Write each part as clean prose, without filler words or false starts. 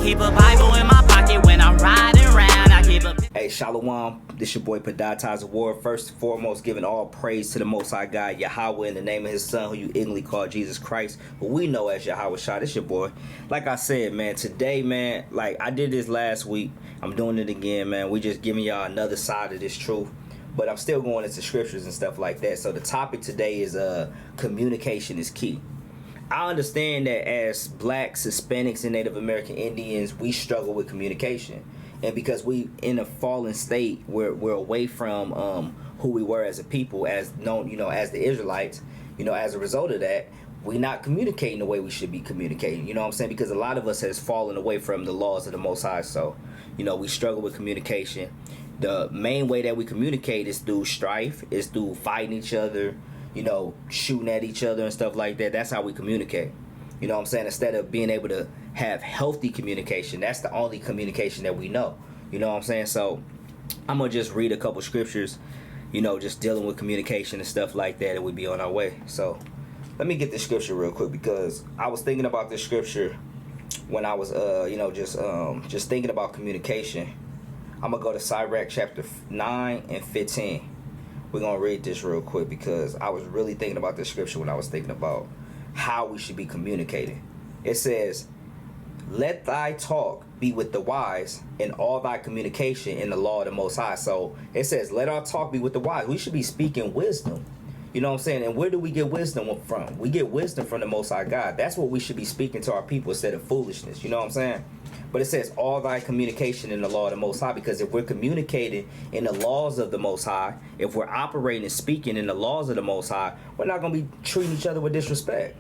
keep a Bible in my pocket when I'm riding around. I keep a... Hey, Shalom, this your boy Padati's Award. First and foremost, giving all praise to the Most High God, Yahweh, in the name of his son, who you ignorantly call Jesus Christ, who we know as Yahweh Shah. This your boy. Like I said, man, today, man, like I did this last week, I'm doing it again, man. We just giving y'all another side of this truth. But I'm still going into scriptures and stuff like that. So the topic today is communication is key. I understand that as blacks, Hispanics, and Native American Indians, we struggle with communication. And because we in a fallen state, we're away from who we were as a people, as known, as the Israelites. As a result of that, we're not communicating the way we should be communicating. You know what I'm saying? Because a lot of us has fallen away from the laws of the Most High. So, we struggle with communication. The main way that we communicate is through strife, is through fighting each other, shooting at each other and stuff like that. That's how we communicate. You know what I'm saying? Instead of being able to have healthy communication, that's the only communication that we know. You know what I'm saying? So I'm going to just read a couple scriptures, just dealing with communication and stuff like that, and we'll be on our way. So let me get this scripture real quick, because I was thinking about this scripture when I was, just thinking about communication. I'm going to go to Sirach chapter 9 and 15. We're going to read this real quick, because I was really thinking about this scripture when I was thinking about how we should be communicating. It says, let thy talk be with the wise, and all thy communication in the law of the Most High. So it says, let our talk be with the wise. We should be speaking wisdom. You know what I'm saying? And where do we get wisdom from? We get wisdom from the Most High God. That's what we should be speaking to our people, instead of foolishness. You know what I'm saying? But it says all thy communication in the law of the Most High, because if we're communicating in the laws of the Most High, if we're operating and speaking in the laws of the Most High, we're not going to be treating each other with disrespect.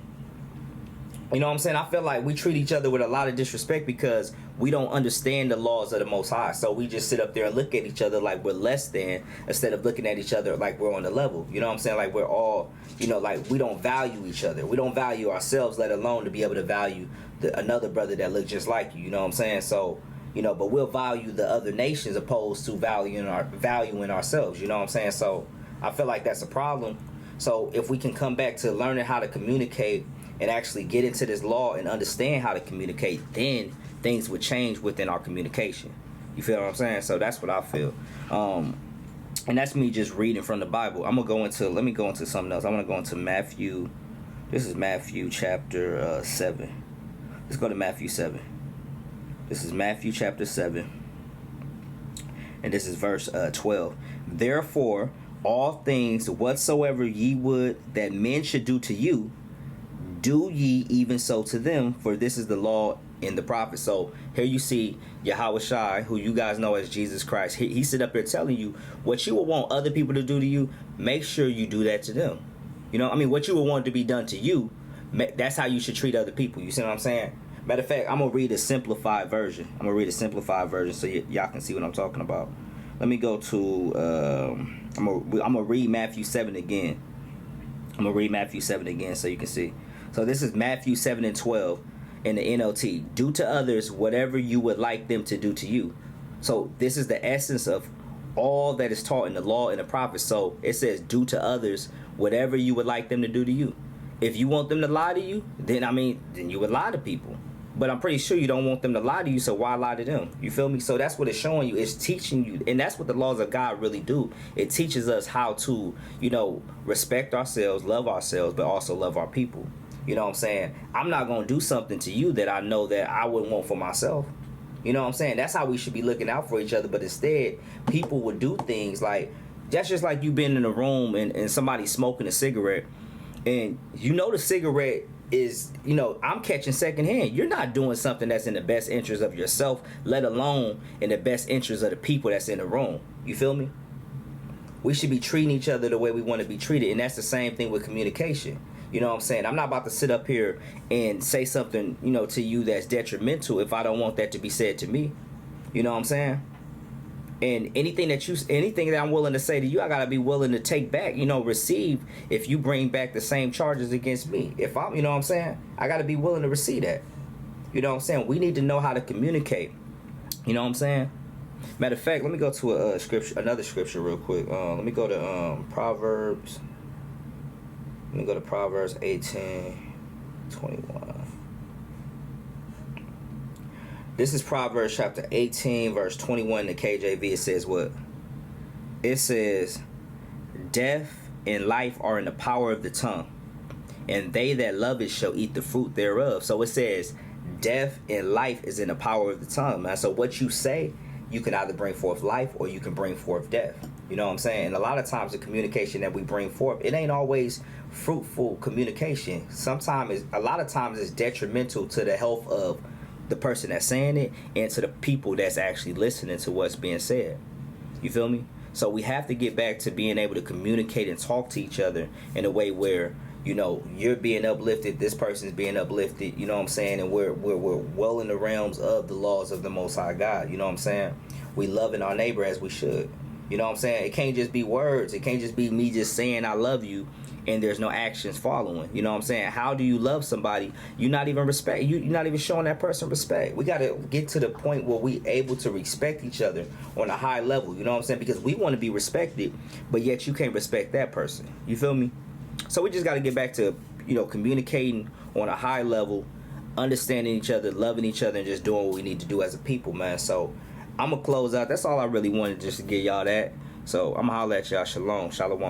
You know what I'm saying? I feel like we treat each other with a lot of disrespect because we don't understand the laws of the Most High. So we just sit up there and look at each other like we're less than, instead of looking at each other like we're on the level. You know what I'm saying? Like we're all, like we don't value each other. We don't value ourselves, let alone to be able to value another brother that looks just like you. You know what I'm saying? So, but we'll value the other nations opposed to valuing ourselves. You know what I'm saying? So I feel like that's a problem. So if we can come back to learning how to communicate and actually get into this law and understand how to communicate, then things would change within our communication. You feel what I'm saying? So that's what I feel. And that's me just reading from the Bible. Let me go into something else. I want to go into Matthew. This is Matthew chapter 7. Let's go to Matthew 7. This is Matthew chapter 7. And this is verse 12. Therefore, all things whatsoever ye would that men should do to you, do ye even so to them, for this is the law and the prophets. So here you see Yahweh Shai, who you guys know as Jesus Christ. He sit up here telling you what you would want other people to do to you, make sure you do that to them. What you would want to be done to you, that's how you should treat other people. You see what I'm saying? Matter of fact, I'm going to read a simplified version. So y'all can see what I'm talking about. Let me go to, I'm going to read Matthew 7 again. So you can see. So this is Matthew 7 and 12 in the NLT. Do to others whatever you would like them to do to you. So this is the essence of all that is taught in the law and the prophets. So it says, do to others whatever you would like them to do to you. If you want them to lie to you, then you would lie to people. But I'm pretty sure you don't want them to lie to you, so why lie to them? You feel me? So that's what it's showing you. It's teaching you, and that's what the laws of God really do. It teaches us how to, respect ourselves, love ourselves, but also love our people. You know what I'm saying? I'm not going to do something to you that I know that I wouldn't want for myself. You know what I'm saying? That's how we should be looking out for each other. But instead, people would do things like, that's just like you been in a room and somebody smoking a cigarette, and the cigarette is, I'm catching secondhand. You're not doing something that's in the best interest of yourself, let alone in the best interest of the people that's in the room. You feel me? We should be treating each other the way we want to be treated, and that's the same thing with communication. You know what I'm saying? I'm not about to sit up here and say something, to you that's detrimental if I don't want that to be said to me. You know what I'm saying? And anything that I'm willing to say to you, I gotta be willing to take back, receive if you bring back the same charges against me. If I'm, what I'm saying? I gotta be willing to receive that. You know what I'm saying? We need to know how to communicate. You know what I'm saying? Matter of fact, let me go to another scripture real quick. Let me go to Proverbs. Let me go to Proverbs 18:21. This is Proverbs chapter 18, verse 21 in the KJV. It says what? It says, death and life are in the power of the tongue, and they that love it shall eat the fruit thereof. So it says, death and life is in the power of the tongue, man. So what you say, you can either bring forth life or you can bring forth death. You know what I'm saying? And a lot of times the communication that we bring forth, it ain't always fruitful communication. A lot of times it's detrimental to the health of the person that's saying it and to the people that's actually listening to what's being said. You feel me? So we have to get back to being able to communicate and talk to each other in a way where, you know, you're being uplifted, this person's being uplifted, you know what I'm saying? And we're well in the realms of the laws of the Most High God, you know what I'm saying? We loving our neighbor as we should. You know what I'm saying? It can't just be words. It can't just be me just saying I love you and there's no actions following. You know what I'm saying? How do you love somebody? You're not even you're not even showing that person respect. We got to get to the point where we able to respect each other on a high level. You know what I'm saying? Because we want to be respected, but yet you can't respect that person. You feel me? So we just got to get back to, you know, communicating on a high level, understanding each other, loving each other, and just doing what we need to do as a people, man. So I'm going to close out. That's all I really wanted, just to give y'all that. So I'm going to holler at y'all. Shalom. Shalom.